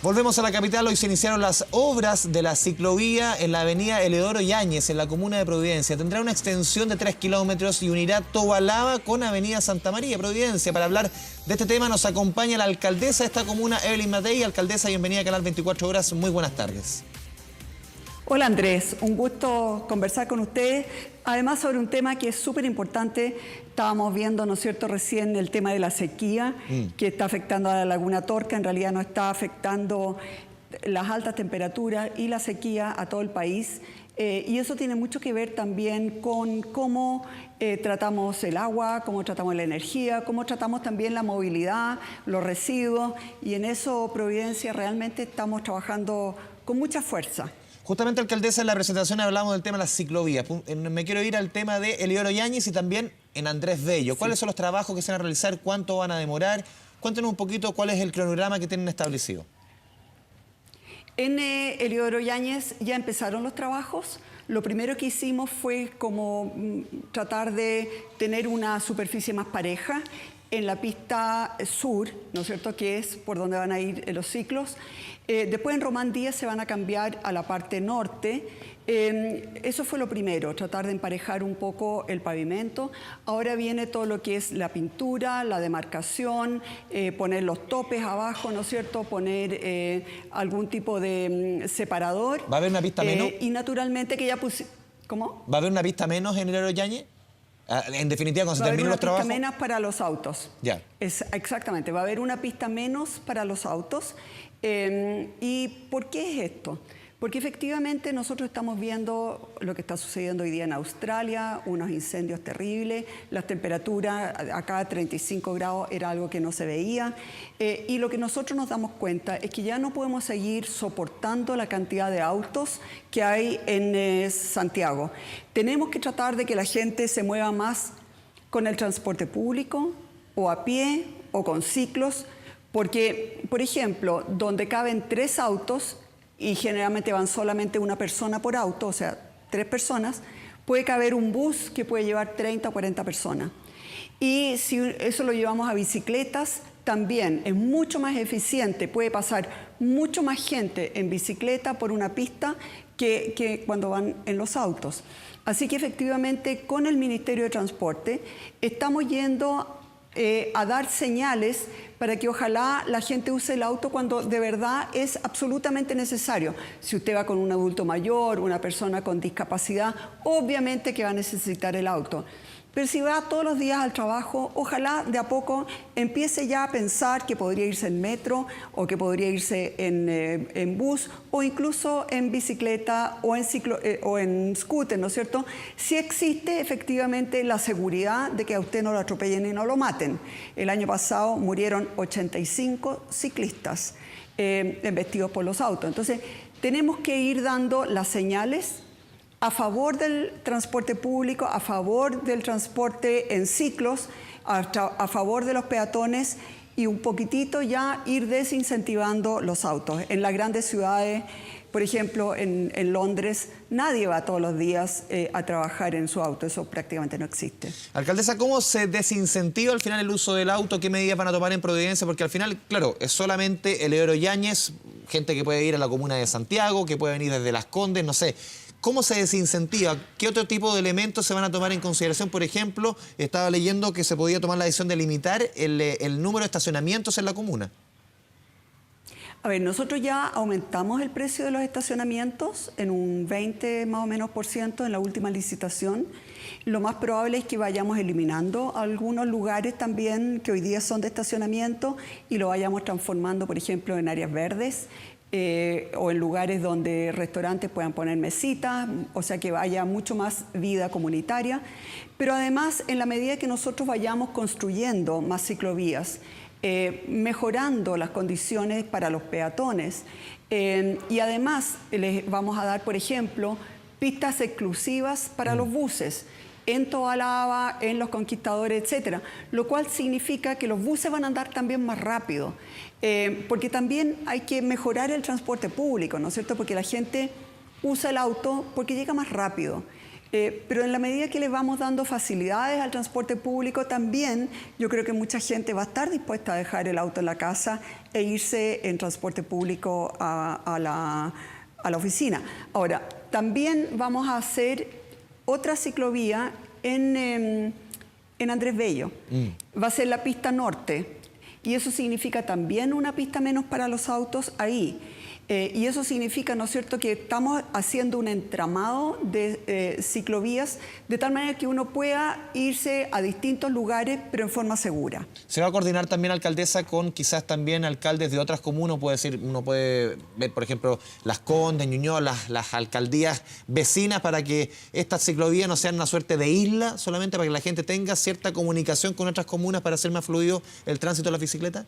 Volvemos a la capital. Hoy se iniciaron las obras de la ciclovía en la avenida Eleodoro Yáñez, en la comuna de Providencia. Tendrá una extensión de 3 kilómetros y unirá Tobalaba con avenida Santa María, Providencia. Para hablar de este tema nos acompaña la alcaldesa de esta comuna, Evelyn Matei. Alcaldesa, bienvenida a Canal 24 Horas. Muy buenas tardes. Hola Andrés, un gusto conversar con ustedes, además sobre un tema que es súper importante. Estábamos viendo, ¿no es cierto?, recién el tema de la sequía que está afectando a la Laguna Torca. En realidad no está afectando las altas temperaturas y la sequía a todo el país. Y eso tiene mucho que ver también con cómo tratamos el agua, cómo tratamos la energía, cómo tratamos también la movilidad, los residuos. Y en eso, Providencia, realmente estamos trabajando con mucha fuerza. Justamente, alcaldesa, en la presentación hablamos del tema de las ciclovías. Me quiero ir al tema de Eleodoro Yáñez y también en Andrés Bello. ¿Cuáles son los trabajos que se van a realizar? ¿Cuánto van a demorar? Cuéntenos un poquito cuál es el cronograma que tienen establecido. En Eleodoro Yáñez ya empezaron los trabajos. Lo primero que hicimos fue como tratar de tener una superficie más pareja en la pista sur, ¿no es cierto?, que es por donde van a ir los ciclos. Después en Román Díaz se van a cambiar a la parte norte. Eso fue lo primero, tratar de emparejar un poco el pavimento. Ahora viene todo lo que es la pintura, la demarcación, poner los topes abajo, ¿no es cierto?, poner algún tipo de separador. ¿Va a haber una pista menos? Y naturalmente que ya ¿Cómo? ¿Va a haber una pista menos en Eleodoro Yáñez? En definitiva, cuando se terminen los trabajos. Va a haber una pista menos para los autos. Ya. Exactamente, va a haber una pista menos para los autos. ¿Y por qué es esto? Porque efectivamente nosotros estamos viendo lo que está sucediendo hoy día en Australia, unos incendios terribles, las temperaturas acá a 35 grados era algo que no se veía. Y lo que nosotros nos damos cuenta es que ya no podemos seguir soportando la cantidad de autos que hay en Santiago. Tenemos que tratar de que la gente se mueva más con el transporte público, o a pie, o con ciclos, porque, por ejemplo, donde caben 3 autos, y generalmente van solamente una persona por auto, o sea, 3 personas, puede caber un bus que puede llevar 30 o 40 personas. Y si eso lo llevamos a bicicletas, también es mucho más eficiente, puede pasar mucho más gente en bicicleta por una pista que cuando van en los autos. Así que efectivamente con el Ministerio de Transporte estamos yendo a dar señales para que ojalá la gente use el auto cuando de verdad es absolutamente necesario. Si usted va con un adulto mayor, una persona con discapacidad, obviamente que va a necesitar el auto. Pero si va todos los días al trabajo, ojalá de a poco empiece ya a pensar que podría irse en metro o que podría irse en bus o incluso en bicicleta o en scooter, ¿no es cierto? Si existe efectivamente la seguridad de que a usted no lo atropellen y no lo maten. El año pasado murieron 85 ciclistas embestidos por los autos. Entonces, tenemos que ir dando las señales a favor del transporte público, a favor del transporte en ciclos, a favor de los peatones y un poquitito ya ir desincentivando los autos. En las grandes ciudades, por ejemplo, en Londres, nadie va todos los días a trabajar en su auto. Eso prácticamente no existe. Alcaldesa, ¿cómo se desincentiva al final el uso del auto? ¿Qué medidas van a tomar en Providencia? Porque al final, claro, es solamente Eleodoro Yáñez, gente que puede ir a la comuna de Santiago, que puede venir desde Las Condes, no sé. ¿Cómo se desincentiva? ¿Qué otro tipo de elementos se van a tomar en consideración? Por ejemplo, estaba leyendo que se podía tomar la decisión de limitar el número de estacionamientos en la comuna. A ver, nosotros ya aumentamos el precio de los estacionamientos en un 20 más o menos por ciento en la última licitación. Lo más probable es que vayamos eliminando algunos lugares también que hoy día son de estacionamiento y lo vayamos transformando, por ejemplo, en áreas verdes. O en lugares donde restaurantes puedan poner mesitas, o sea que haya mucho más vida comunitaria. Pero además, en la medida que nosotros vayamos construyendo más ciclovías, mejorando las condiciones para los peatones, y además les vamos a dar, por ejemplo, pistas exclusivas para los buses, en Tobalaba, en Los Conquistadores, etcétera, lo cual significa que los buses van a andar también más rápido, porque también hay que mejorar el transporte público, ¿no es cierto? Porque la gente usa el auto porque llega más rápido. Pero en la medida que le vamos dando facilidades al transporte público, también yo creo que mucha gente va a estar dispuesta a dejar el auto en la casa e irse en transporte público a la oficina. Ahora, también vamos a hacer otra ciclovía en Andrés Bello. Va a ser la pista norte. Y eso significa también una pista menos para los autos ahí. Y eso significa, ¿no es cierto?, que estamos haciendo un entramado de ciclovías de tal manera que uno pueda irse a distintos lugares, pero en forma segura. ¿Se va a coordinar también, alcaldesa, con quizás también alcaldes de otras comunas? Uno puede ver, por ejemplo, Las Condes, Ñuñoa, las alcaldías vecinas, para que estas ciclovías no sean una suerte de isla, solamente para que la gente tenga cierta comunicación con otras comunas para hacer más fluido el tránsito de la bicicleta.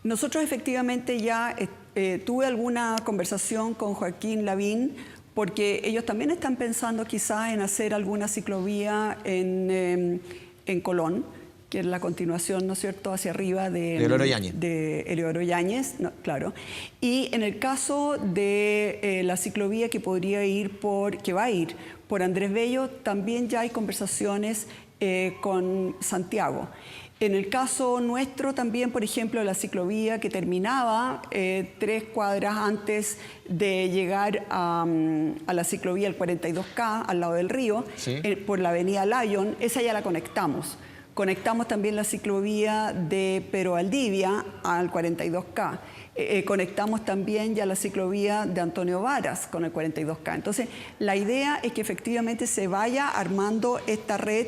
Nosotros efectivamente ya tuve alguna conversación con Joaquín Lavín, porque ellos también están pensando quizás en hacer alguna ciclovía en Colón, que es la continuación, ¿no es cierto?, hacia arriba de Eleodoro Yáñez, no, claro. Y en el caso de la ciclovía que va a ir por Andrés Bello, también ya hay conversaciones con Santiago. En el caso nuestro también, por ejemplo, la ciclovía que terminaba 3 cuadras antes de llegar a la ciclovía, el 42K, al lado del río, ¿sí?, por la avenida Lyon, esa ya la conectamos. Conectamos también la ciclovía de Pedro Valdivia al 42K. Conectamos también ya la ciclovía de Antonio Varas con el 42K. Entonces, la idea es que efectivamente se vaya armando esta red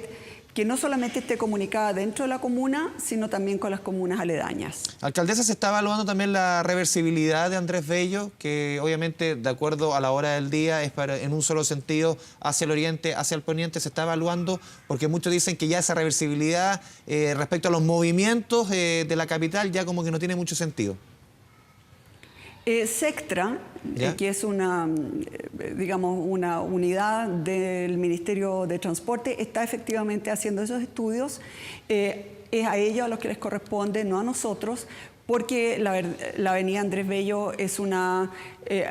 que no solamente esté comunicada dentro de la comuna, sino también con las comunas aledañas. Alcaldesa, ¿se está evaluando también la reversibilidad de Andrés Bello, que obviamente, de acuerdo a la hora del día, es en un solo sentido, hacia el oriente, hacia el poniente? ¿Se está evaluando? Porque muchos dicen que ya esa reversibilidad respecto a los movimientos de la capital ya como que no tiene mucho sentido. Sectra, que es una unidad del Ministerio de Transporte, está efectivamente haciendo esos estudios. Es a ellos a los que les corresponde, no a nosotros, porque la avenida Andrés Bello es una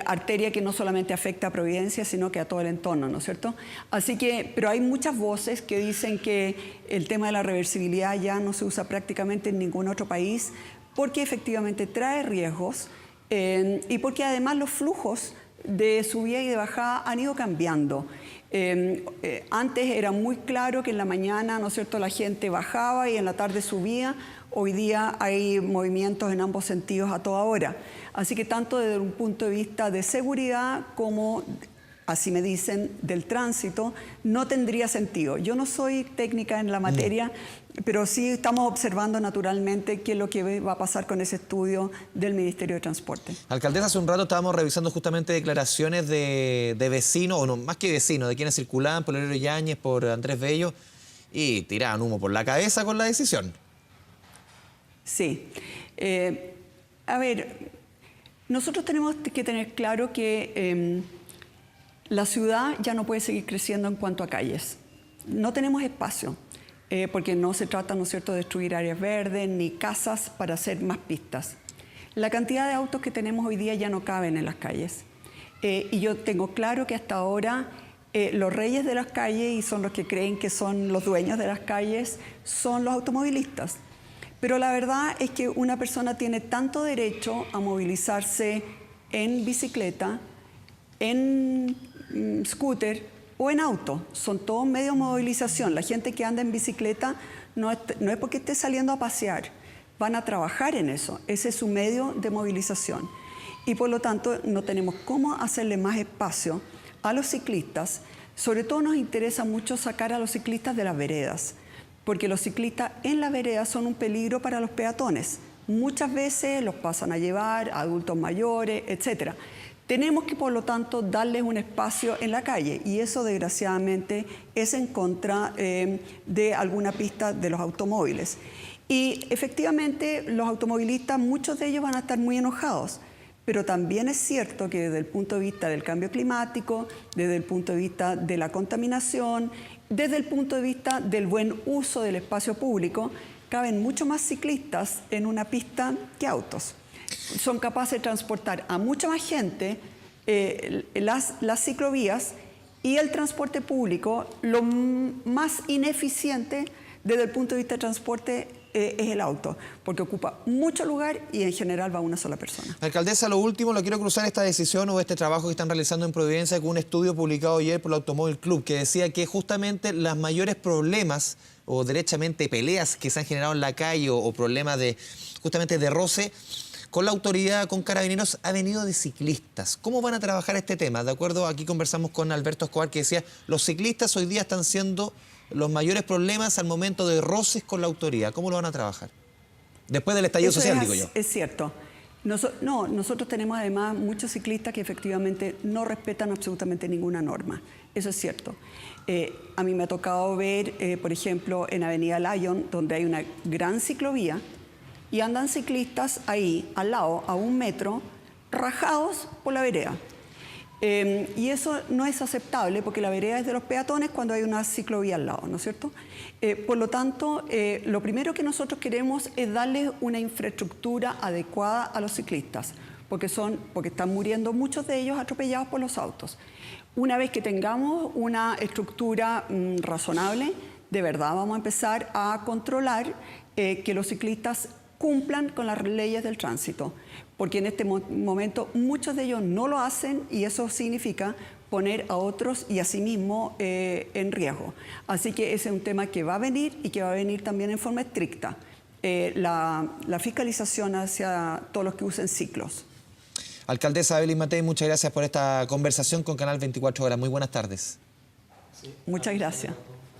arteria que no solamente afecta a Providencia, sino que a todo el entorno, ¿no es cierto? Así que, pero hay muchas voces que dicen que el tema de la reversibilidad ya no se usa prácticamente en ningún otro país, porque efectivamente trae riesgos. Y porque además los flujos de subida y de bajada han ido cambiando. Antes era muy claro que en la mañana, ¿no es cierto?, la gente bajaba y en la tarde subía. Hoy día hay movimientos en ambos sentidos a toda hora. Así que tanto desde un punto de vista de seguridad como, así me dicen, del tránsito, no tendría sentido. Yo no soy técnica en la materia, pero sí estamos observando naturalmente qué es lo que va a pasar con ese estudio del Ministerio de Transporte. Alcaldesa, hace un rato estábamos revisando justamente declaraciones de vecinos, o no, más que vecinos, de quienes circulaban por Eleodoro Yáñez, por Andrés Bello, y tiraban humo por la cabeza con la decisión. Sí. A ver, nosotros tenemos que tener claro que la ciudad ya no puede seguir creciendo en cuanto a calles. No tenemos espacio, porque no se trata, ¿no es cierto?, de destruir áreas verdes ni casas para hacer más pistas. La cantidad de autos que tenemos hoy día ya no caben en las calles. Y yo tengo claro que hasta ahora los reyes de las calles, y son los que creen que son los dueños de las calles, son los automovilistas. Pero la verdad es que una persona tiene tanto derecho a movilizarse en bicicleta, en scooter o en auto. Son todos medios de movilización. La gente que anda en bicicleta no es porque esté saliendo a pasear, van a trabajar en eso. Ese es su medio de movilización. Y por lo tanto no tenemos cómo hacerle más espacio a los ciclistas. Sobre todo nos interesa mucho sacar a los ciclistas de las veredas, porque los ciclistas en las veredas son un peligro para los peatones. Muchas veces los pasan a llevar a adultos mayores, etc. Tenemos que, por lo tanto, darles un espacio en la calle, y eso, desgraciadamente, es en contra de alguna pista de los automóviles. Y, efectivamente, los automovilistas, muchos de ellos van a estar muy enojados, pero también es cierto que desde el punto de vista del cambio climático, desde el punto de vista de la contaminación, desde el punto de vista del buen uso del espacio público, caben mucho más ciclistas en una pista que autos. Son capaces de transportar a mucha más gente las ciclovías, Y el transporte público, lo más ineficiente desde el punto de vista de transporte es el auto, porque ocupa mucho lugar y en general va una sola persona. Alcaldesa, lo último, lo quiero cruzar esta decisión o este trabajo que están realizando en Providencia con un estudio publicado ayer por el Automóvil Club, que decía que justamente los mayores problemas o derechamente peleas que se han generado en la calle o problemas de justamente de roce con la autoridad, con carabineros, ha venido de ciclistas. ¿Cómo van a trabajar este tema? De acuerdo, aquí conversamos con Alberto Escobar, que decía, los ciclistas hoy día están siendo los mayores problemas al momento de roces con la autoridad. ¿Cómo lo van a trabajar? Después del estallido social, digo yo. Es cierto. Nosotros tenemos además muchos ciclistas que efectivamente no respetan absolutamente ninguna norma. Eso es cierto. A mí me ha tocado ver, por ejemplo, en Avenida Lyon, donde hay una gran ciclovía, y andan ciclistas ahí, al lado, a 1 metro, rajados por la vereda. Y eso no es aceptable porque la vereda es de los peatones cuando hay una ciclovía al lado, ¿no es cierto? Por lo tanto, lo primero que nosotros queremos es darles una infraestructura adecuada a los ciclistas, porque están muriendo muchos de ellos atropellados por los autos. Una vez que tengamos una estructura razonable, de verdad vamos a empezar a controlar que los ciclistas cumplan con las leyes del tránsito, porque en este momento muchos de ellos no lo hacen y eso significa poner a otros y a sí mismo en riesgo. Así que ese es un tema que va a venir y que va a venir también en forma estricta, la fiscalización hacia todos los que usen ciclos. Alcaldesa Evelyn Matei, muchas gracias por esta conversación con Canal 24 Horas. Muy buenas tardes. Muchas gracias.